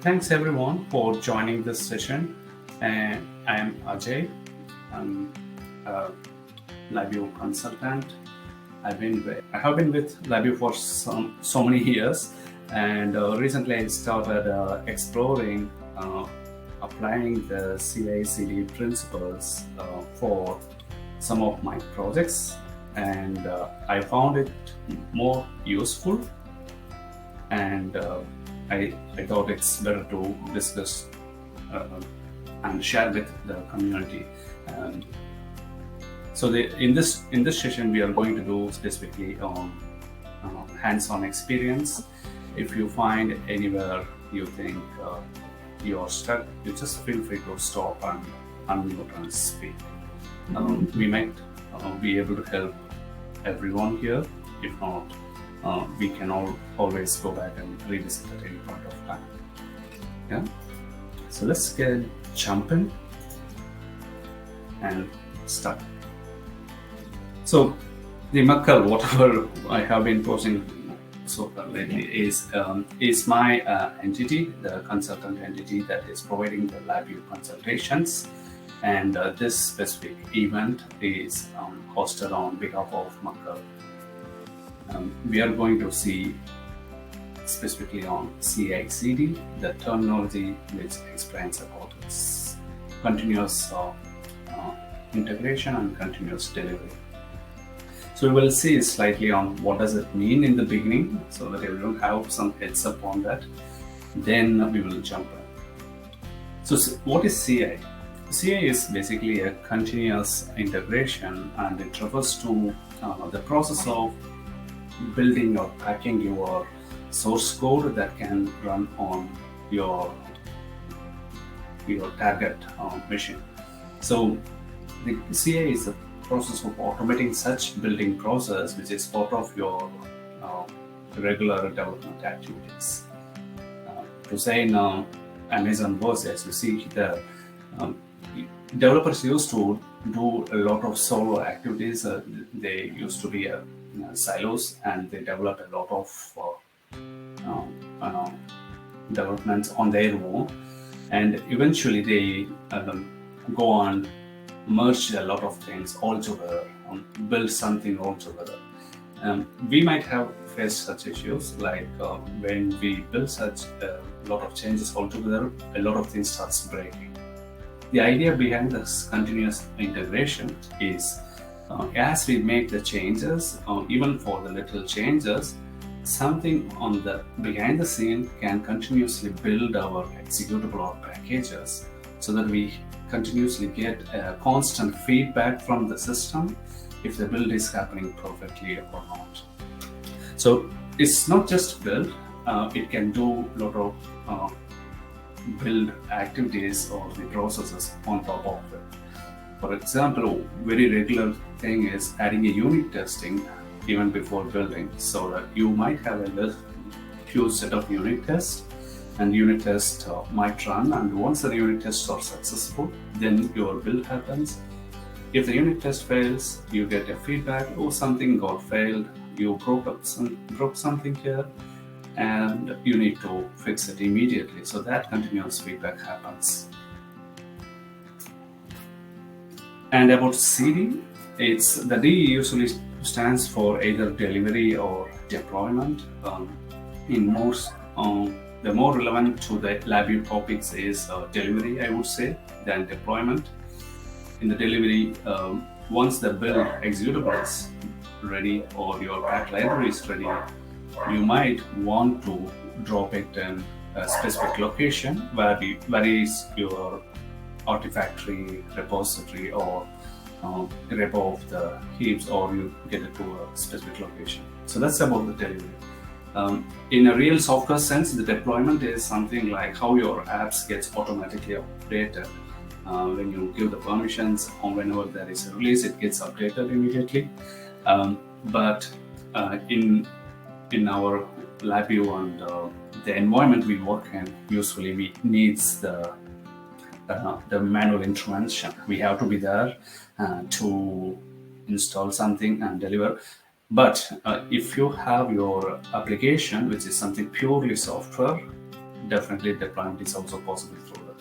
Thanks everyone for joining this session. And I am Ajay. I'm a LabVIEW consultant. I have been with LabVIEW for so many years, and recently I started exploring applying the CICD principles for some of my projects, and I found it more useful, and I thought it's better to discuss and share with the community. So in this session, we are going to do specifically on hands-on experience. If you find anywhere you think you're stuck, you just feel free to stop and unmute and speak. We might be able to help everyone here. If not, we can always go back and revisit at any point of time. Yeah. So let's get jumping and start. So the Makkal, whatever I have been posting so far lately, is my entity, the consultant entity that is providing the LabVIEW consultations. And this specific event is hosted on behalf of Makkal. We are going to see specifically on CICD, the terminology which explains about its continuous integration and continuous delivery. So we will see slightly on what does it mean in the beginning, so that everyone have some heads up on that. Then we will jump in. So what is CI? CI is basically a continuous integration, and it refers to the process of building or packing your source code that can run on your target machine. So the CI is the process of automating such building process, which is part of your regular development activities. To say in Amazon words, as you see here, developers used to do a lot of solo activities. They used to be silos, and they developed a lot of developments on their own, and eventually they go on merge a lot of things all together, build something all together. We might have faced such issues, like when we build such a lot of changes all together, a lot of things starts breaking. The idea behind this continuous integration is as we make the changes, even for the little changes, something on the behind the scene can continuously build our executable or packages, so that we continuously get constant feedback from the system if the build is happening perfectly or not. So it's not just build, it can do a lot of build activities or the processes on top of it. For example, very regular thing is adding a unit testing even before building, so that you might have a huge set of unit tests, and unit test might run, and once the unit tests are successful, then your build happens. If the unit test fails, you get a feedback, oh, something got failed, you broke something here, and you need to fix it immediately. So that continuous feedback happens. And about CD, the D usually stands for either delivery or deployment. The more relevant to the LabVIEW topics is delivery, I would say, than deployment. In the delivery, once the build executable is ready or your pack library is ready, you might want to drop it in a specific location where is your Artifactory, repository, or repo of the heaps, or you get it to a specific location. So that's about the delivery. In a real software sense, the deployment is something like how your apps gets automatically updated. When you give the permissions, or whenever there is a release, it gets updated immediately. But in our LabVIEW and the environment we work in, usually we needs the manual intervention. We have to be there to install something and deliver. But if you have your application, which is something purely software, definitely deployment is also possible through that.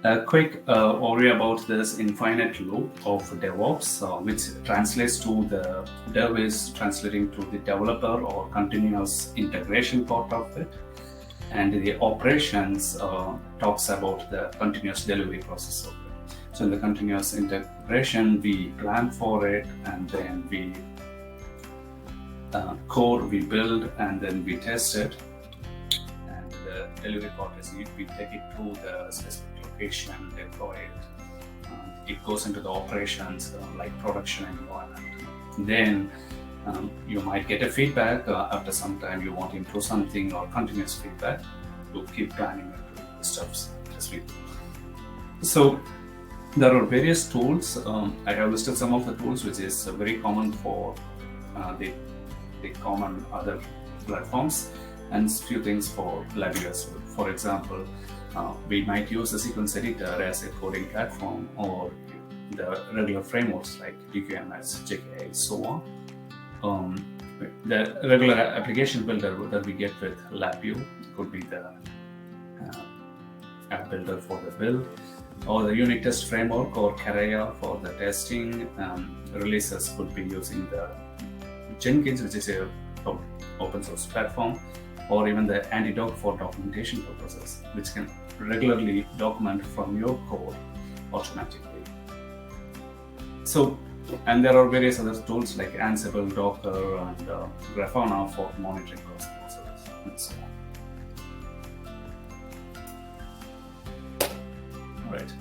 A quick overview about this infinite loop of DevOps, which translates to the dev is translating to the developer or continuous integration part of it. And the operations talks about the continuous delivery process of it. So in the continuous integration, we plan for it, and then we code, we build, and then we test it. And the delivery part is we take it to the specific location, deploy it. It goes into the operations like production environment. Then you might get a feedback after some time you want to improve something, or continuous feedback to keep planning and doing the stuff as we do. So there are various tools. I have listed some of the tools which is very common for the common other platforms, and few things for LabVIEW as well. For example, we might use the sequence editor as a coding platform, or the regular frameworks like DQMS, JKI, so on. The regular application builder that we get with LabVIEW could be the app builder for the build, or the unit test framework or Karaya for the testing. Releases could be using the Jenkins, which is a open source platform, or even the Antidoc for documentation purposes, which can regularly document from your code automatically. So, and there are various other tools like Ansible, Docker, and Grafana for monitoring processes, and so on. All right.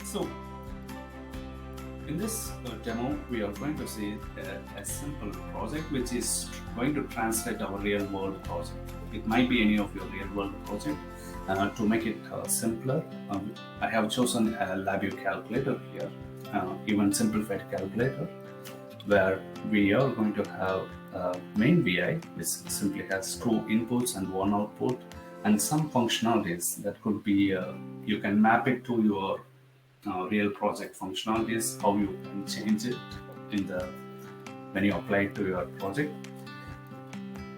So, in this demo, we are going to see a simple project which is going to translate our real-world project. It might be any of your real-world project. To make it simpler, I have chosen a LabVIEW calculator here, even simplified calculator, where we are going to have a main VI, which simply has 2 inputs and 1 output, and some functionalities that could be, you can map it to your real project functionalities, how you can change it when you apply it to your project.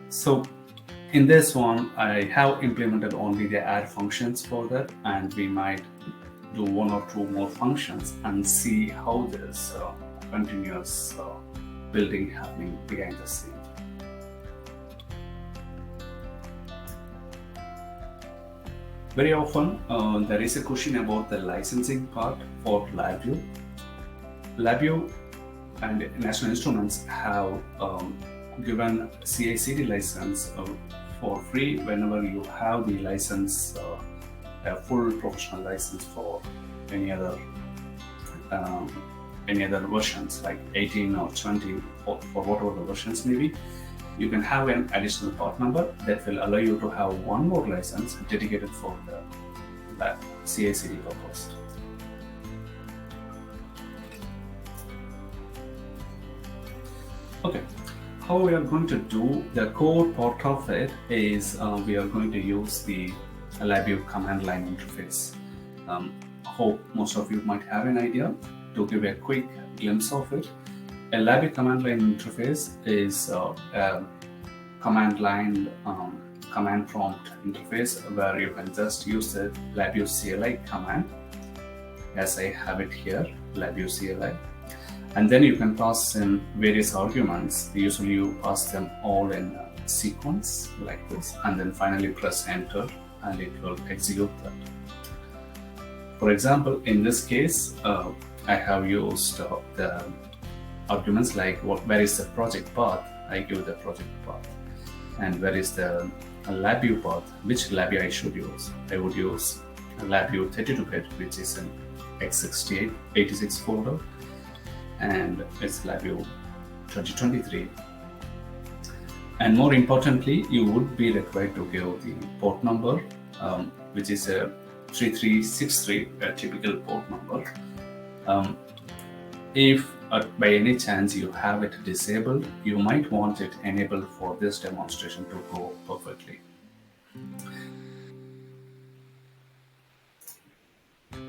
So in this one, I have implemented only the add functions for that, and we might do 1 or 2 more functions and see how this continuous building happening behind the scene. Very often, there is a question about the licensing part for LabVIEW. LabVIEW and National Instruments have given CICD license for free whenever you have the license, a full professional license for any other versions like 18 or 20 for whatever the versions may be. You can have an additional part number that will allow you to have 1 more license dedicated for the CICD purpose. Okay, how we are going to do the core part of it is we are going to use the LabVIEW command line interface. Hope most of you might have an idea. To give a quick glimpse of it, a LabVIEW command line interface is a command line command prompt interface where you can just use the LabVIEWCLI command, as I have it here, LabVIEWCLI, and then you can pass in various arguments. Usually you pass them all in sequence like this, and then finally press enter and it will execute that. For example, in this case, I have used the arguments like where is the project path. I give the project path, and where is the LabVIEW path, which LabVIEW I should use. I would use LabVIEW 32-bit, which is an x86 folder, and it's LabVIEW 2023. And more importantly, you would be required to give the port number, which is a 3363, a typical port number. If by any chance you have it disabled, you might want it enabled for this demonstration to go perfectly.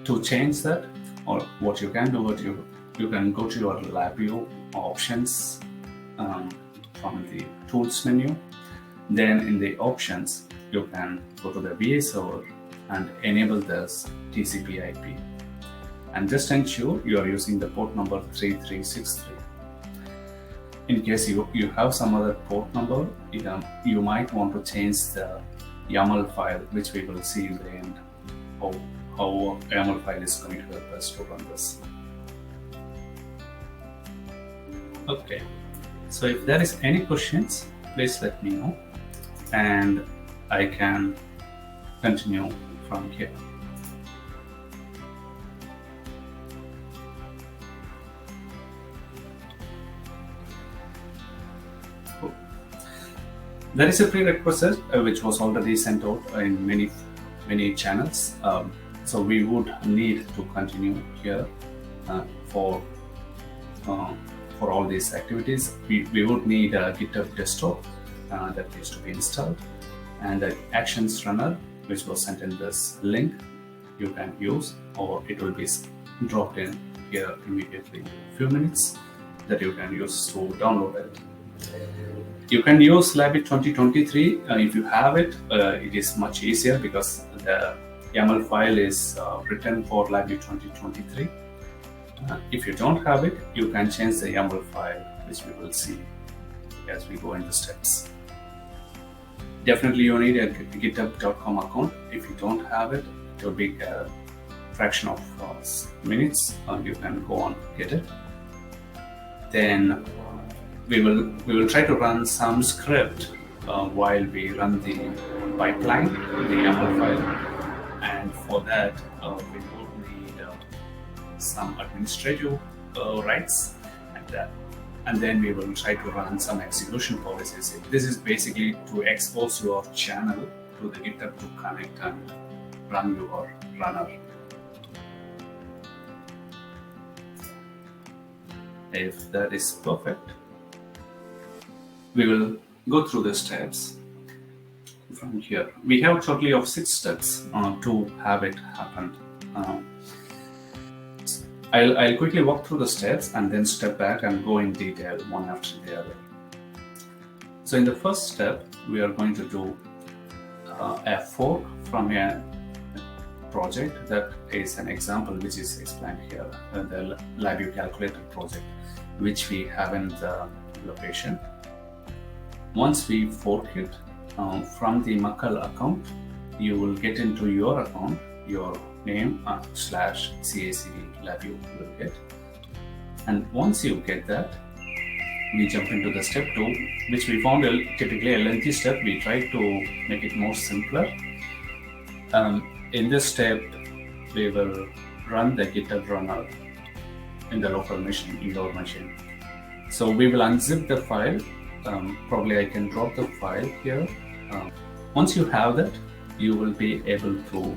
To change that, or what you can do, you can go to your LabVIEW options from the tools menu. Then in the options, you can go to the VA server and enable this TCP/IP. And just ensure you are using the port number 3363. In case you have some other port number, you might want to change the YAML file, which we will see in the end, how YAML file is going to help us to run this. Okay, so if there is any questions, please let me know, and I can continue from here. There is a prerequisite which was already sent out in many channels. So we would need to continue here for all these activities. We would need a GitHub desktop that needs to be installed, and the actions runner which was sent in this link you can use, or it will be dropped in here immediately in a few minutes that you can use to download it. You can use LabVIEW 2023 if you have it. It is much easier because the YAML file is written for LabVIEW 2023. If you don't have it, you can change the YAML file, which we will see as we go into steps. Definitely you need a github.com account. If you don't have it, it will be a fraction of minutes, you can go on get it. Then we will try to run some script while we run the pipeline, the YAML file, and for that we would need some administrative rights, and then we will try to run some execution policies. This is basically to expose your channel to the GitHub to connect and run your runner. If that is perfect, we will go through the steps from here. We have a total of 6 steps to have it happen. I'll quickly walk through the steps and then step back and go in detail one after the other. So in the first step, we are going to do a fork from a project that is an example which is explained here, the LabVIEW calculator project, which we have in the location. Once we fork it from the Muckle account, you will get into your account, your name /CICD LabVIEW will get. And once you get that, we jump into the step 2, which we found typically a lengthy step. We try to make it more simpler. In this step, we will run the GitHub Runner in the local machine, indoor machine. So we will unzip the file. Probably I can drop the file here. Once you have that, you will be able to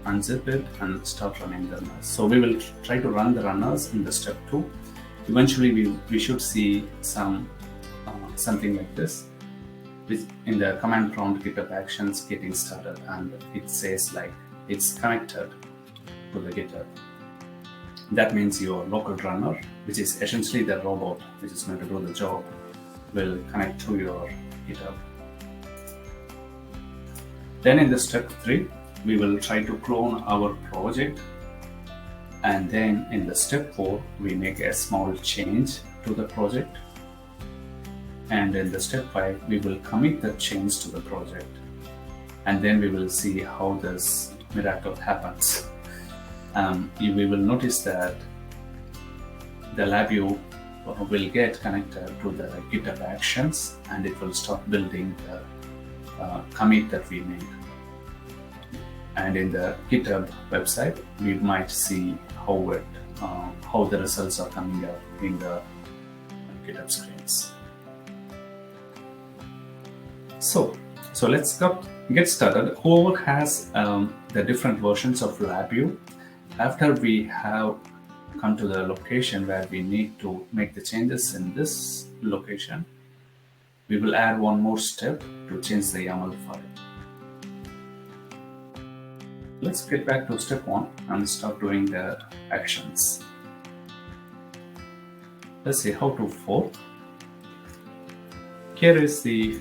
unzip it and start running the runners. So we will try to run the runners in the step 2. Eventually we should see something like this, which in the command prompt GitHub Actions getting started, and it says like it's connected to the GitHub. That means your local runner, which is essentially the robot which is going to do the job, will connect to your GitHub. Then in the step 3, we will try to clone our project, and then in the step 4, we make a small change to the project, and in the step 5, we will commit the change to the project, and then we will see how this miracle happens. We will notice that the LabVIEW will get connected to the GitHub Actions, and it will start building the commit that we made. And in the GitHub website, we might see how the results are coming up in the GitHub screens. So let's get started. Whoever has the different versions of LabVIEW, after we have come to the location where we need to make the changes in this location, we will add one more step to change the YAML file. Let's get back to step 1 and start doing the actions. Let's see how to fork. Here is the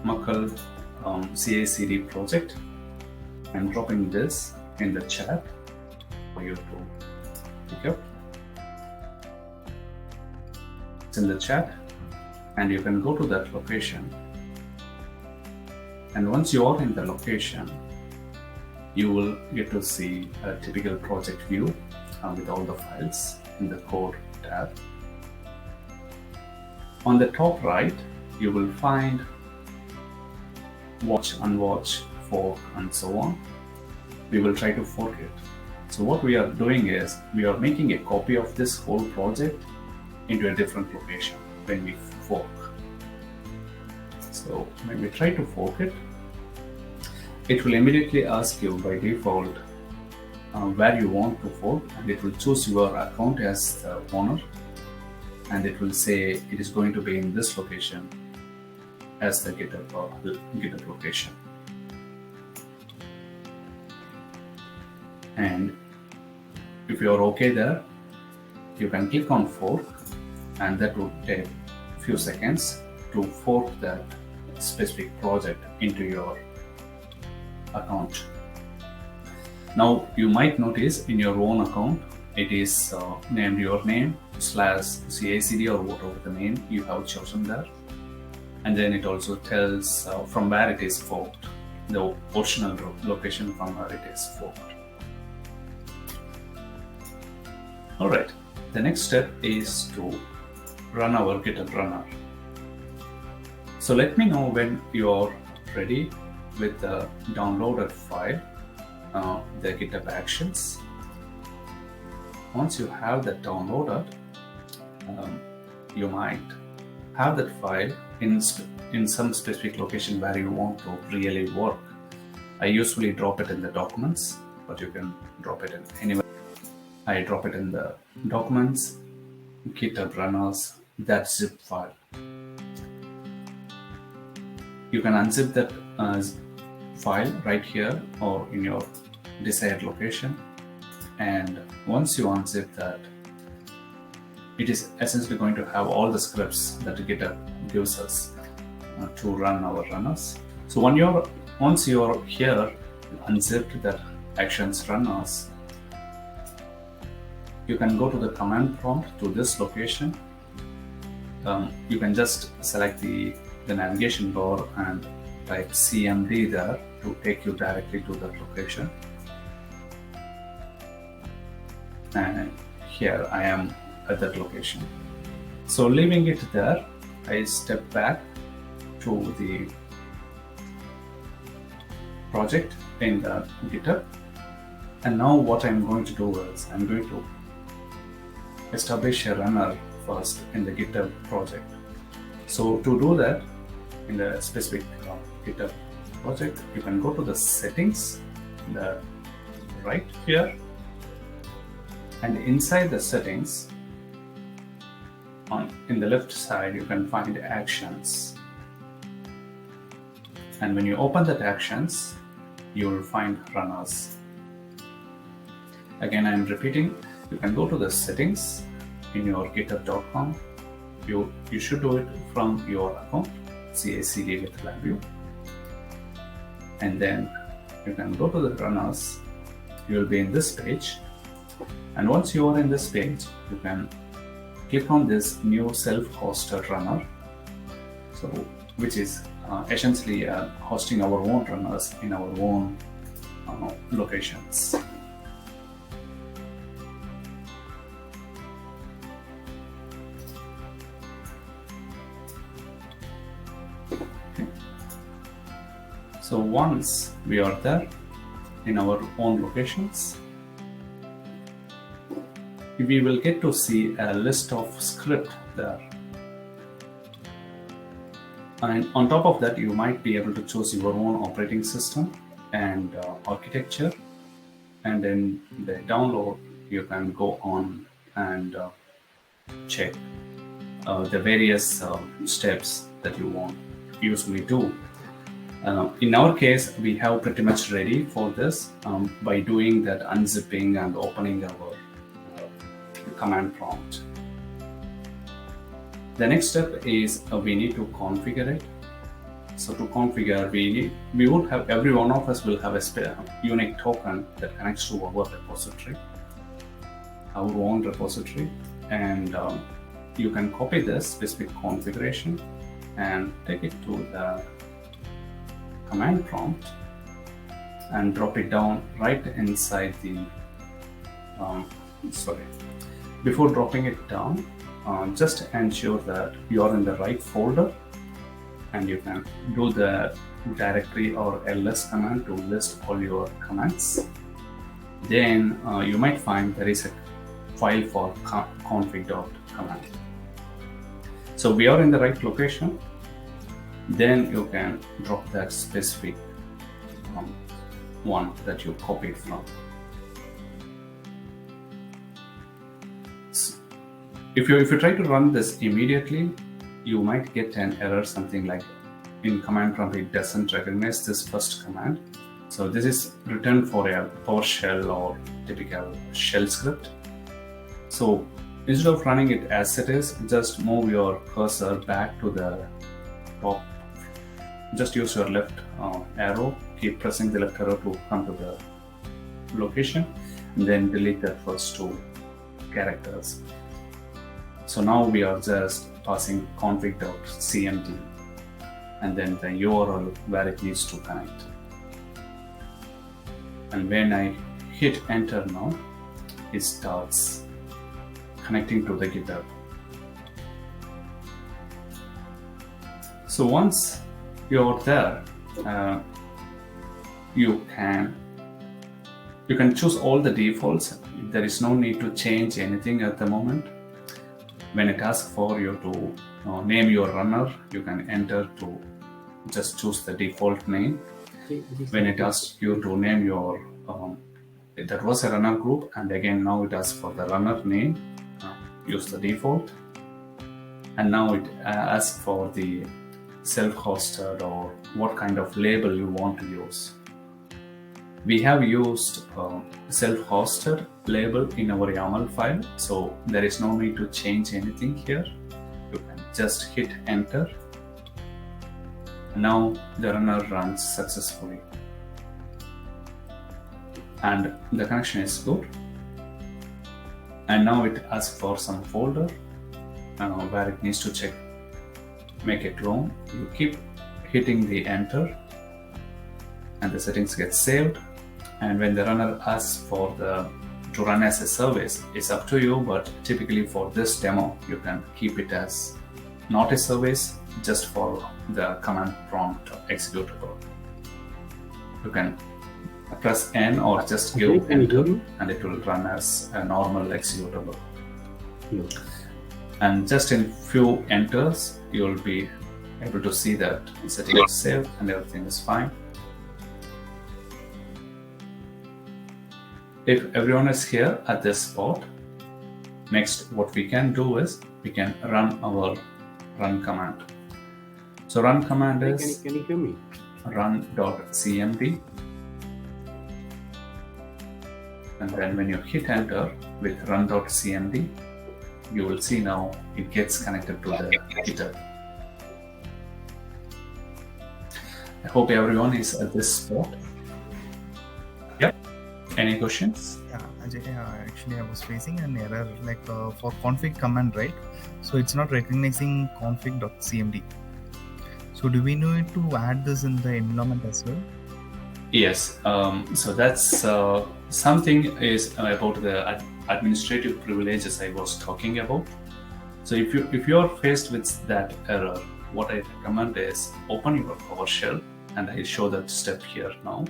McCall CICD project. I'm dropping this in the chat for you to pick up. It's in the chat, and you can go to that location. And once you are in the location, you will get to see a typical project view with all the files in the code tab. On the top right, you will find watch, unwatch, fork, and so on. We will try to fork it. So what we are doing is we are making a copy of this whole project into a different location when we fork. So when we try to fork it, it will immediately ask you by default where you want to fork, and it will choose your account as the owner, and it will say it is going to be in this location as the GitHub location. And if you are okay there, you can click on fork, and that will take a few seconds to fork that specific project into your account. Now you might notice in your own account it is named your name / CICD or whatever the name you have chosen there, and then it also tells from where it is forked, the original location from where it is forked. Alright, the next step is to run our GitHub Runner. So let me know when you're ready with the downloaded file, the GitHub Actions. Once you have that downloaded, you might have that file in some specific location where you want to really work. I usually drop it in the documents, but you can drop it in anywhere. I drop it in the documents, GitHub Runners, that zip file. You can unzip that file right here or in your desired location, and once you unzip that, it is essentially going to have all the scripts that GitHub gives us to run our runners. So once you're here, unzipped that actions runners, you can go to the command prompt to this location. You can just select the navigation bar and type CMD there to take you directly to that location. And here I am at that location. So leaving it there, I step back to the project in the GitHub. And now what I'm going to do is I'm going to establish a runner first in the GitHub project. So to do that, in the specific GitHub project, you can go to the settings, the right here, and inside the settings, in the left side, you can find actions. And when you open that actions, you will find runners. Again, I'm repeating, you can go to the settings in your github.com. You should do it from your account, CICD with LabVIEW. And then you can go to the runners. You will be in this page. And once you are in this page, you can click on this new self-hosted runner, so which is essentially hosting our own runners in our own locations. Okay. So once we are there in our own locations, we will get to see a list of script there. And on top of that, you might be able to choose your own operating system and architecture. And then the download, you can go on and check the various steps that you want usually do. In our case, we have pretty much ready for this by doing that unzipping and opening our command prompt. The next step is we need to configure it. So to configure, we would have, every one of us will have a unique token that connects to our repository, our own repository, and you can copy this specific configuration and take it to the command prompt and drop it down right inside the before dropping it down, just ensure that you are in the right folder, and you can do the directory or ls command to list all your commands. Then you might find there is a file for config.command. So we are in the right location. Then you can drop that specific one that you copied from. If you try to run this immediately, you might get an error, something like in command prompt it doesn't recognize this first command. So this is written for a PowerShell or typical shell script. So instead of running it as it is, just move your cursor back to the top. Just use your left arrow, keep pressing the left arrow to come to the location, and then delete the first two characters. So now we are just passing config.cmd and then the URL where it needs to connect. And when I hit enter now, it starts connecting to the GitHub. So once you're there, you can choose all the defaults. There is no need to change anything at the moment. When it asks for you to name your runner, you can enter to just choose the default name. When it asks you to name your, that was a runner group, and again now it asks for the runner name, use the default. And now it asks for the self-hosted or what kind of label you want to use. We have used self-hosted label in our YAML file, so there is no need to change anything here. You can just hit enter. Now the runner runs successfully and the connection is good. And now it asks for some folder where it needs to check, make it roam. You keep hitting the enter and the settings get saved. And when the runner asks for to run as a service, it's up to you, but typically for this demo, you can keep it as not a service, just for the command prompt executable. You can press N or just give enter and it will run as a normal executable. And just in few enters, you will be able to see that the setting is saved and everything is fine. If everyone is here at this spot, next what we can do is we can run our run command. So run command is can you hear me? run.cmd, and then when you hit enter with run.cmd, you will see now it gets connected to the GitHub. I hope everyone is at this spot. Yep. Any questions? Yeah, Ajay, actually I was facing an error like for config command, right? So it's not recognizing config.cmd. So do we need to add this in the environment as well? Yes. So that's something is about the administrative privileges I was talking about. So if you are faced with that error, what I recommend is open your PowerShell, and I show that step here now.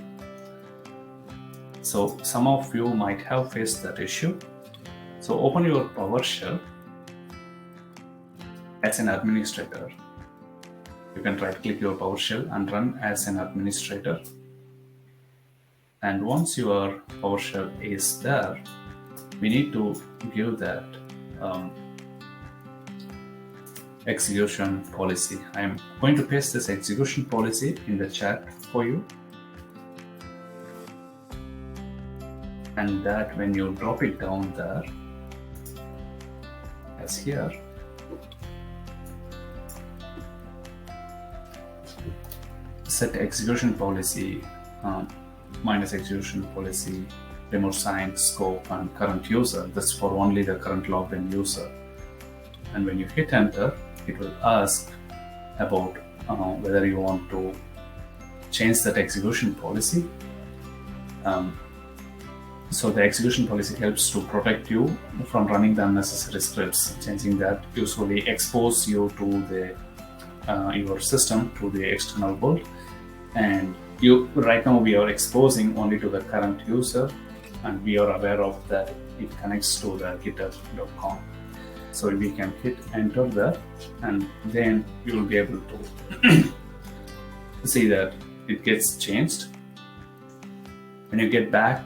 So some of you might have faced that issue. So open your PowerShell as an administrator. You can right click your PowerShell and run as an administrator. And once your PowerShell is there, we need to give that execution policy. I'm going to paste this execution policy in the chat for you. And that when you drop it down there, as here, set execution policy, minus execution policy, remote sign, scope, and current user. That's for only the current logged in user. And when you hit enter, it will ask about whether you want to change that execution policy. So the execution policy helps to protect you from running the unnecessary scripts. Changing that usually expose you to the your system to the external world, and right now we are exposing only to the current user, and we are aware of that it connects to the github.com. So we can hit enter there, and then you will be able to see that it gets changed. When you get back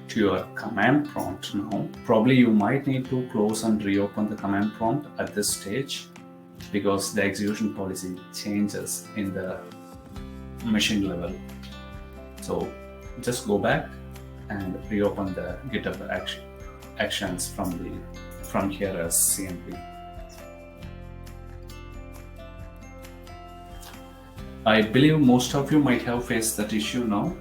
to your command prompt now, probably you might need to close and reopen the command prompt at this stage, because the execution policy changes in the machine level. So just go back and reopen the GitHub actions from here as CMD. I believe most of you might have faced that issue now.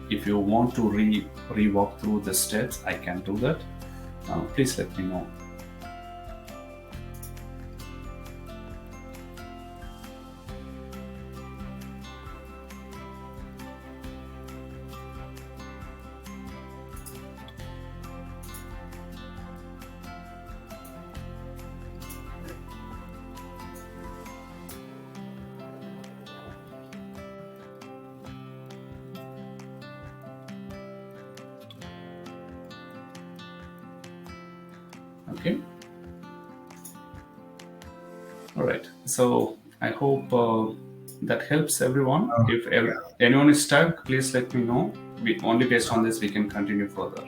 If you want to re-walk through the steps, I can do that. Please let me know. Okay. All right. So I hope that helps everyone. If anyone is stuck, please let me know. Only based on this we can continue further.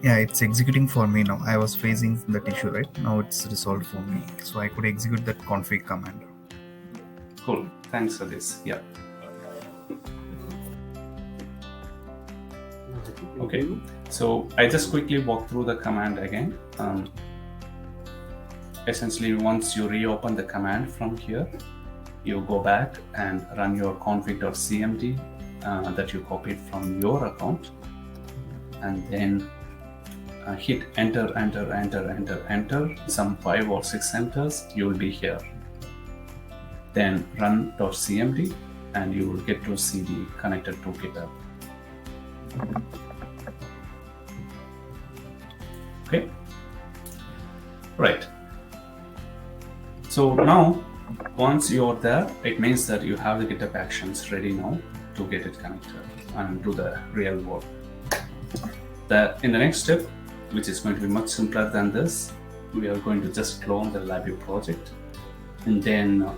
Yeah, it's executing for me now. I was facing that issue, right? Now it's resolved for me. So I could execute that config command. Cool. Thanks for this. Yeah. Okay. So I just quickly walk through the command again. Essentially, once you reopen the command from here, you go back and run your config.cmd that you copied from your account, and then hit enter, some 5 or 6 enters, you will be here. Then run.cmd and you will get to CD connected to GitHub. Okay, right. So now, once you're there, it means that you have the GitHub actions ready now to get it connected and do the real work. In the next step, which is going to be much simpler than this, we are going to just clone the LabVIEW project and then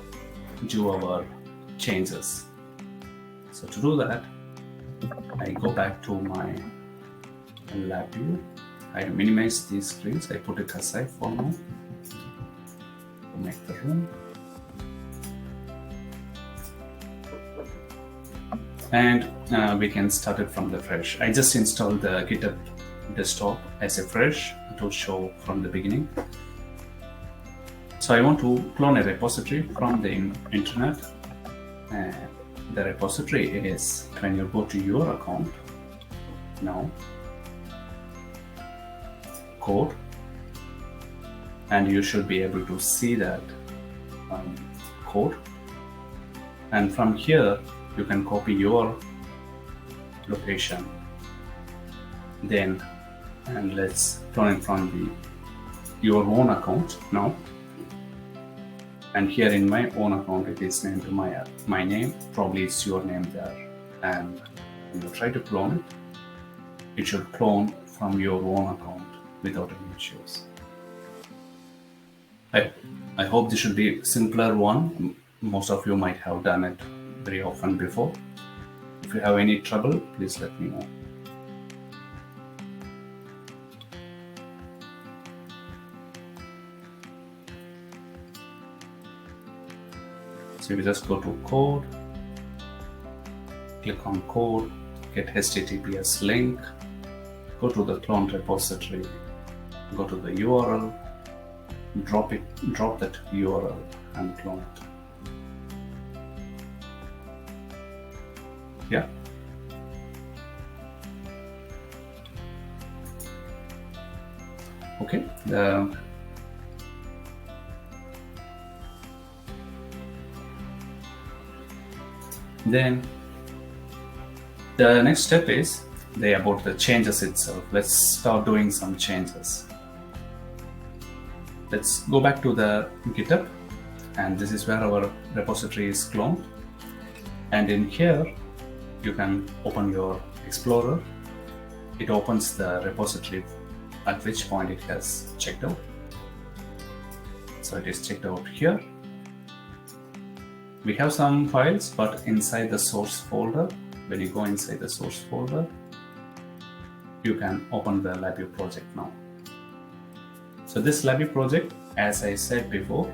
do our changes. So to do that, I go back to my LabVIEW. I minimize these screens. I put it aside for now to make the room. And we can start it from the fresh. I just installed the GitHub desktop as a fresh to show from the beginning. So I want to clone a repository from the internet. The repository is when you go to your account now, code, and you should be able to see that code. And from here, you can copy your location. Then, and let's clone it from your own account now. And here in my own account, it is named my name. Probably it's your name there. And when you try to clone it, it should clone from your own account without any issues. I hope this should be a simpler one. Most of you might have done it very often before. If you have any trouble, please let me know. So we just go to code, click on code, get HTTPS link, go to the clone repository, go to the URL, drop that URL and clone it. Yeah. Okay. Then the next step is about the changes itself. Let's start doing some changes. Let's go back to the GitHub, and this is where our repository is cloned. And in here, you can open your Explorer. It opens the repository, at which point it has checked out. So it is checked out here. We have some files, but inside the source folder, when you go inside the source folder, you can open the LabVIEW project now. So this LabVIEW project, as I said before,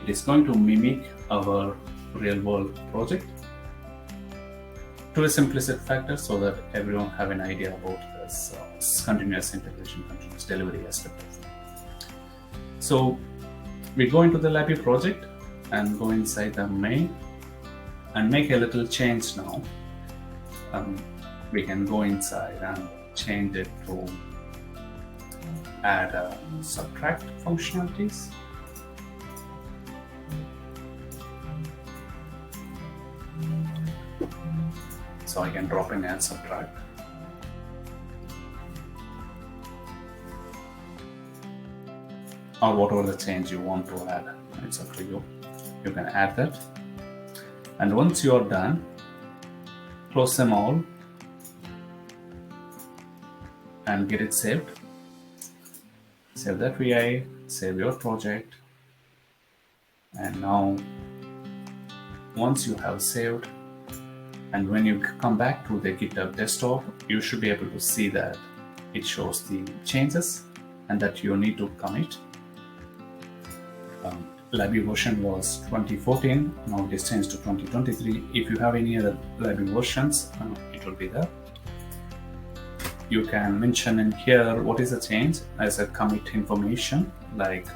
it is going to mimic our real-world project to a simplistic factor so that everyone have an idea about this continuous integration, continuous delivery aspect of it. So we go into the LabVIEW project and go inside the main and make a little change now. We can go inside and change it to add subtract functionalities. So I can drop in and subtract. Or whatever the change you want to add, it's up to you. You can add that. And once you are done, close them all and get it saved. Save that VI, save your project. And now, once you have saved, and when you come back to the GitHub desktop, you should be able to see that it shows the changes and that you need to commit. LabVIEW version was 2014, now it is changed to 2023. If you have any other LabVIEW versions, it will be there. You can mention in here what is the change as a commit information, like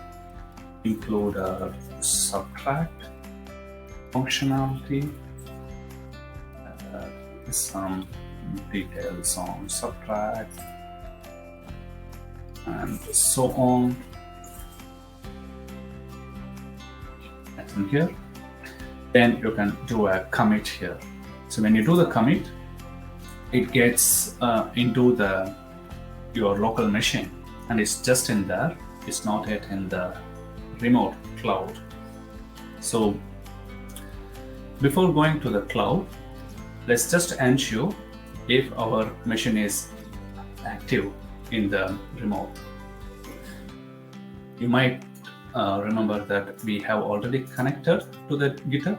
include a subtract functionality, some details on subtract, and so on. That's in here. Then you can do a commit here. So when you do the commit, it gets into your local machine, and it's just in there. It's not yet in the remote cloud. So before going to the cloud, let's just ensure if our machine is active in the remote. You might remember that we have already connected to the GitHub,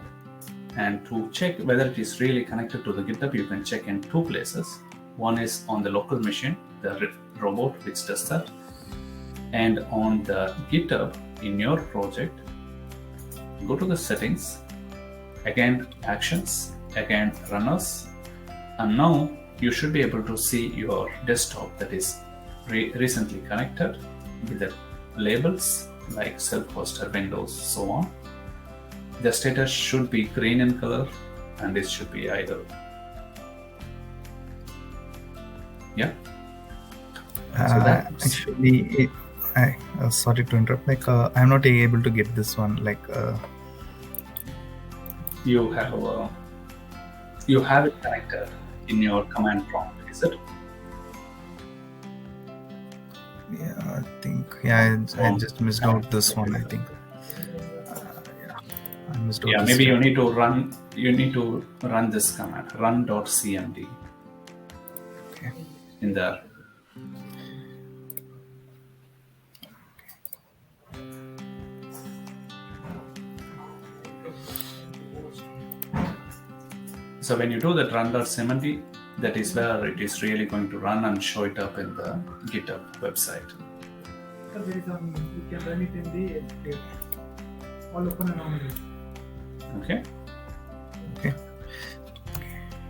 and to check whether it is really connected to the GitHub, you can check in two places. One is on the local machine, the robot which does that, and on the GitHub in your project, go to the settings, again actions, again runners, and now you should be able to see your desktop that is recently connected with the labels like self-hosted Windows, so on. The status should be green in color and it should be idle. Yeah. So actually, sorry to interrupt. Like, I'm not able to get this one. Like, you have it connected in your command prompt, is it? Yeah, I think. Yeah, I just missed out this one. I think. Yeah, maybe you need to run. You need to run this command, run.cmd. Okay. In there. So when you do that run.cmd, that is where it is really going to run and show it up in the GitHub website. You can run it in the all open anomaly. Okay. Okay.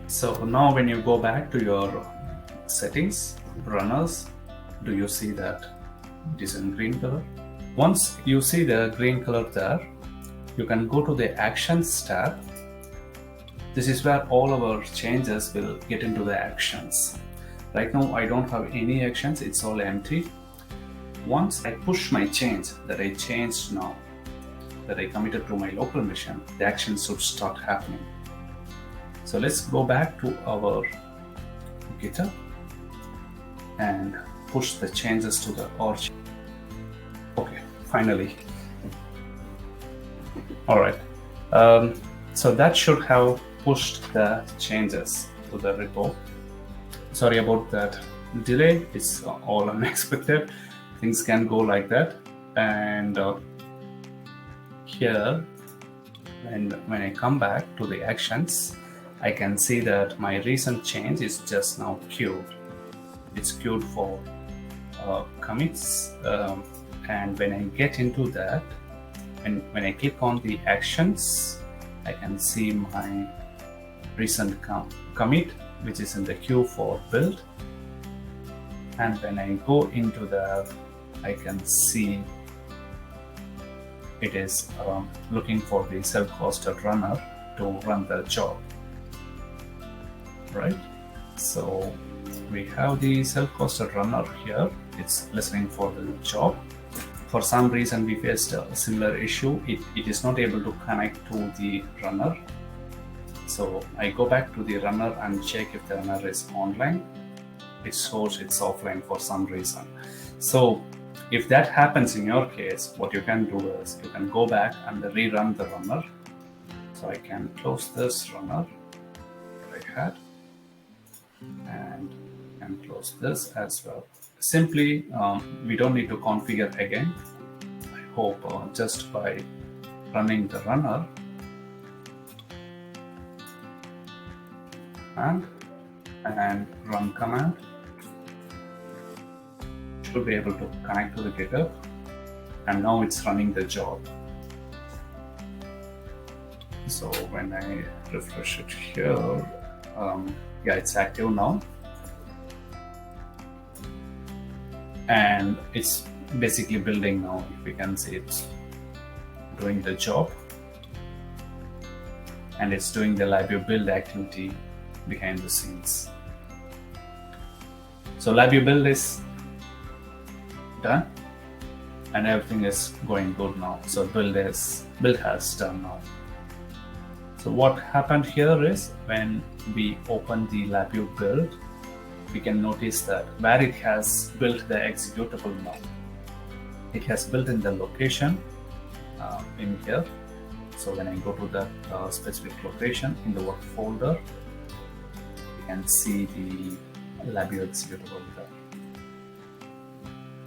So now when you go back to your settings, runners, do you see that it is in green color? Once you see the green color there, you can go to the actions tab. this is where all our changes will get into the actions. Right now I don't have any actions, it's all empty. Once I push my change that I changed now, that I committed to my local machine, the actions should start happening. So let's go back to our GitHub and push the changes to the org. Okay, finally. All right. So that should have pushed the changes to the repo. Sorry about that delay. It's all unexpected. Things can go like that. And here, when I come back to the actions, I can see that my recent change is just now queued. It's queued for commits, and when I get into that, and when I click on the actions, I can see my recent commit, which is in the queue for build. And when I go into there, I can see it is looking for the self-hosted runner to run the job, right? So we have the self-hosted runner here. It's listening for the job. For some reason, we faced a similar issue. It is not able to connect to the runner. So I go back to the runner and check if the runner is online. It shows it's offline for some reason. So if that happens in your case, what you can do is you can go back and rerun the runner. So I can close this runner that I had and close this as well. Simply, we don't need to configure again. I hope just by running the runner and run command, should be able to connect to the GitHub, and now it's running the job. So when I refresh it here, yeah, it's active now, and it's basically building now. If we can see, it's doing the job, and it's doing the LabVIEW build activity behind the scenes. So LabVIEW build is done, and everything is going good now. So build has done now. So what happened here is when we open the LabVIEW build, we can notice that where it has built the executable now, it has built in the location in here. So when I go to that specific location in the work folder, you can see the LabVIEW executable there.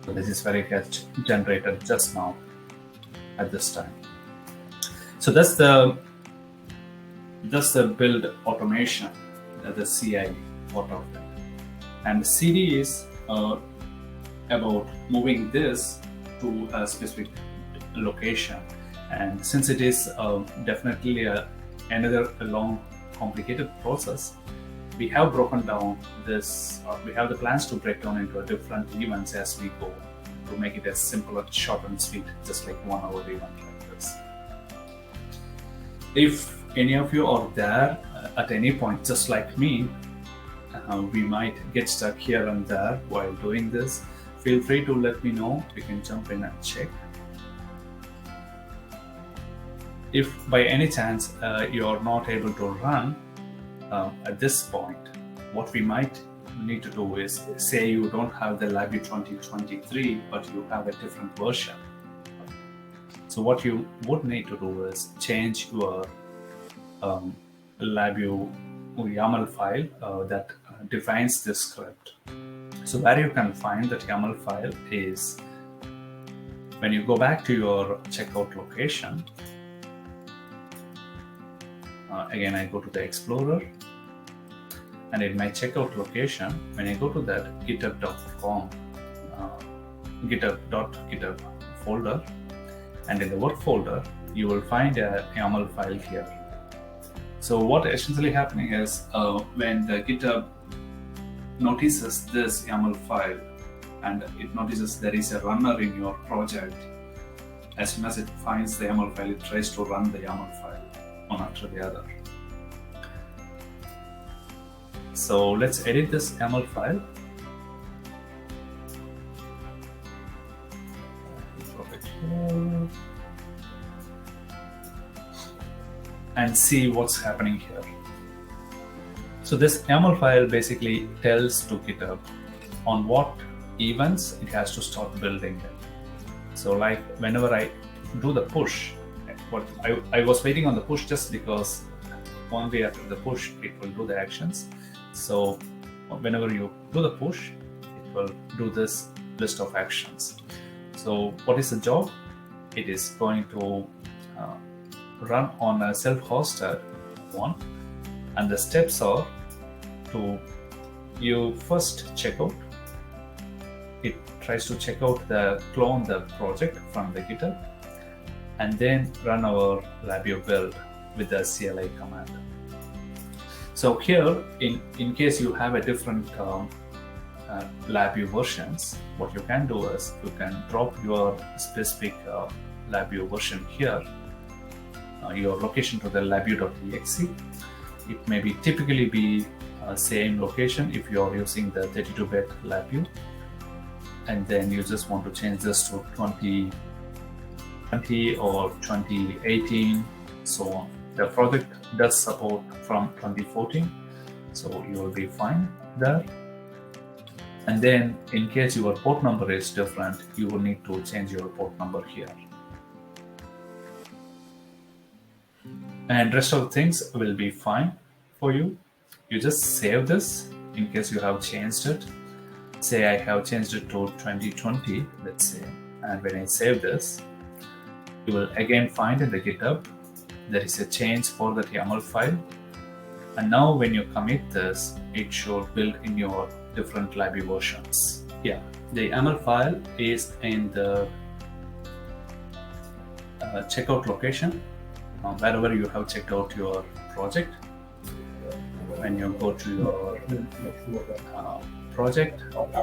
So this is where it has generated just now at this time. So that's the build automation, the CI part of it. And CD is about moving this to a specific location. And since it is definitely another long, complicated process, we have broken down this, we have the plans to break down into different events as we go to make it as simple and short and sweet, just like 1 hour event like this. If any of you are there at any point, just like me, we might get stuck here and there while doing this. Feel free to let me know. We can jump in and check. If by any chance you are not able to run at this point, what we might need to do is, say you don't have the LabVIEW 2023, but you have a different version. So what you would need to do is change your LabVIEW YAML file that defines this script. So where you can find that YAML file is when you go back to your checkout location. Again, I go to the Explorer, and in my checkout location, when I go to that github.com, github.github folder, and in the work folder, you will find a YAML file here. So what essentially happening is when the GitHub notices this YAML file and it notices there is a runner in your project, as soon as it finds the YAML file, it tries to run the YAML file one after the other. So let's edit this YAML file. And see what's happening here. So this YAML file basically tells to GitHub on what events it has to start building it. So like whenever I do the push, I was waiting on the push just because only after the push it will do the actions. So whenever you do the push, it will do this list of actions. So what is the job? It is going to run on a self-hosted one, and the steps are to you first check out. It tries to check out clone the project from the GitHub, and then run our LabVIEW build with the CLI command. So here, in case you have a different LabVIEW versions, what you can do is you can drop your specific LabVIEW version here, your location to the LabVIEW.exe. It may be typically be same location if you are using the 32-bit LabVIEW, and then you just want to change this to 2020 or 2018, so on. The project does support from 2014, so you will be fine there. And then in case your port number is different, you will need to change your port number here. And rest of the things will be fine for you. You just save this in case you have changed it. Say I have changed it to 2020, let's say, and when I save this, you will again find in the GitHub there is a change for the YAML file. And now when you commit this, it should build in your different LabVIEW versions. Yeah, the YAML file is in the checkout location. Wherever you have checked out your project, when you go to your project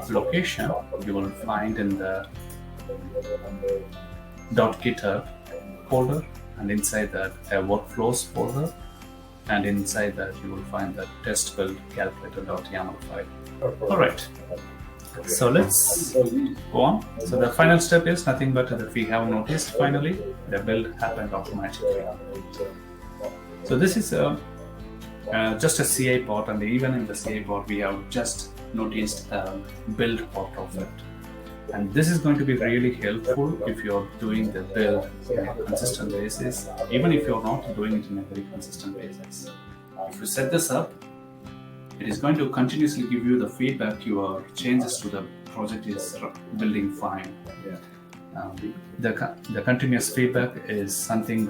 location, you will find in the .github folder, and inside that a workflows folder, and inside that you will find the test build calculator.yaml file. All right, so let's go on. So the final step is nothing but that we have noticed finally the build happened automatically. So this is just a CI part, and even in the CI part we have just noticed build part of it. And this is going to be really helpful if you're doing the build on a consistent basis, even if you're not doing it in a very consistent basis. If you set this up, it is going to continuously give you the feedback your changes to the project is building fine. The continuous feedback is something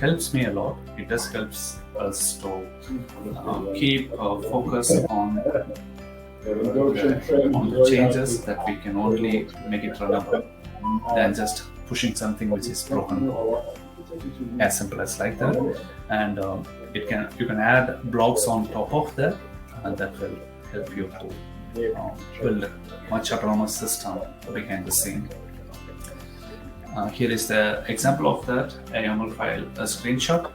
helps me a lot. It does helps us to keep focus on the changes that we can only make it runnable than just pushing something which is broken. As simple as like that. And you can add blocks on top of that, and that will help you to build a much autonomous system behind the scene. Here is the example of that YAML file, a screenshot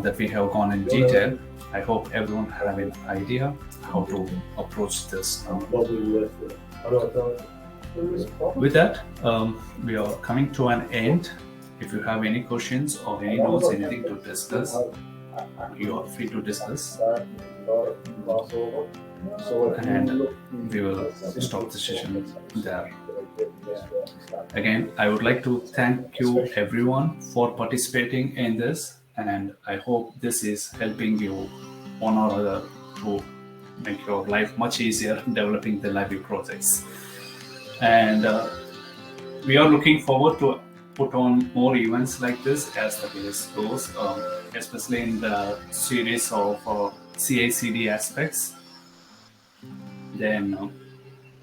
that we have gone in detail. I hope everyone have an idea how to approach this. With that, we are coming to an end. If you have any questions or any notes, anything to discuss, you are free to discuss. And we will stop the session there. Again, I would like to thank you everyone for participating in this, and I hope this is helping you one or other to make your life much easier developing the LabVIEW projects. And we are looking forward to put on more events like this as the days goes, especially in the series of CICD aspects. Then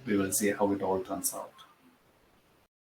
we will see how it all turns out.